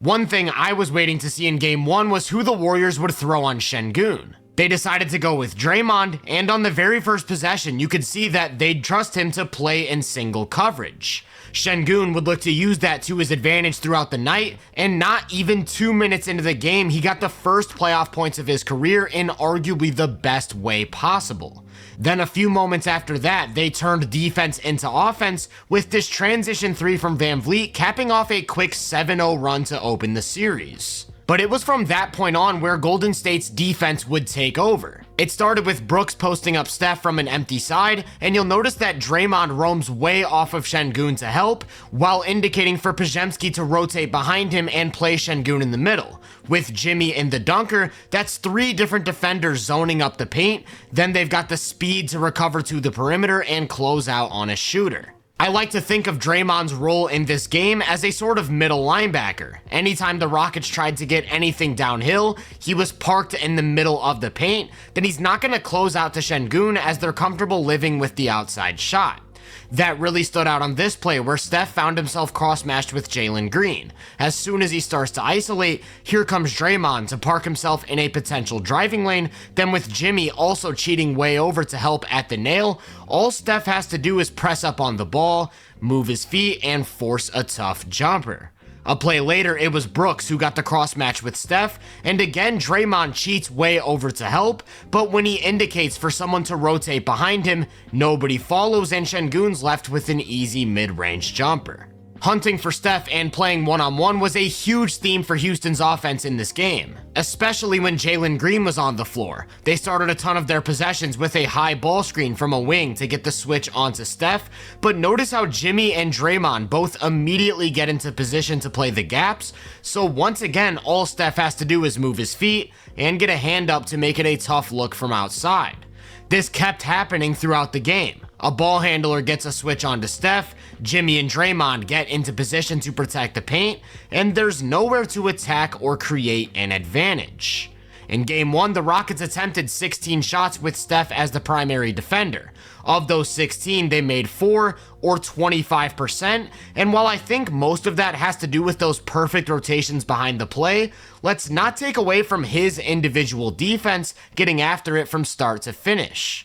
One thing I was waiting to see in game 1 was who the Warriors would throw on Şengün. They decided to go with Draymond, and on the very first possession, you could see that they'd trust him to play in single coverage. Şengün would look to use that to his advantage throughout the night, and not even 2 minutes into the game, he got the first playoff points of his career in arguably the best way possible. Then a few moments after that, they turned defense into offense with this transition 3 from VanVleet capping off a quick 7-0 run to open the series. But it was from that point on where Golden State's defense would take over. It started with Brooks posting up Steph from an empty side, and you'll notice that Draymond roams way off of Şengün to help, while indicating for Podziemski to rotate behind him and play Şengün in the middle. With Jimmy in the dunker, that's 3 different defenders zoning up the paint, then they've got the speed to recover to the perimeter and close out on a shooter. I like to think of Draymond's role in this game as a sort of middle linebacker. Anytime the Rockets tried to get anything downhill, he was parked in the middle of the paint, then he's not going to close out to Şengün as they're comfortable living with the outside shot. That really stood out on this play where Steph found himself cross-matched with Jalen Green. As soon as he starts to isolate, here comes Draymond to park himself in a potential driving lane, then with Jimmy also cheating way over to help at the nail, all Steph has to do is press up on the ball, move his feet, and force a tough jumper. A play later, it was Brooks who got the cross match with Steph, and again Draymond cheats way over to help, but when he indicates for someone to rotate behind him, nobody follows and Şengün's left with an easy mid-range jumper. Hunting for Steph and playing one-on-one was a huge theme for Houston's offense in this game, especially when Jalen Green was on the floor. They started a ton of their possessions with a high ball screen from a wing to get the switch onto Steph, but notice how Jimmy and Draymond both immediately get into position to play the gaps, so once again all Steph has to do is move his feet and get a hand up to make it a tough look from outside. This kept happening throughout the game. A ball handler gets a switch onto Steph, Jimmy and Draymond get into position to protect the paint, and there's nowhere to attack or create an advantage. In game 1, the Rockets attempted 16 shots with Steph as the primary defender. Of those 16, they made 4, or 25%, and while I think most of that has to do with those perfect rotations behind the play, let's not take away from his individual defense getting after it from start to finish.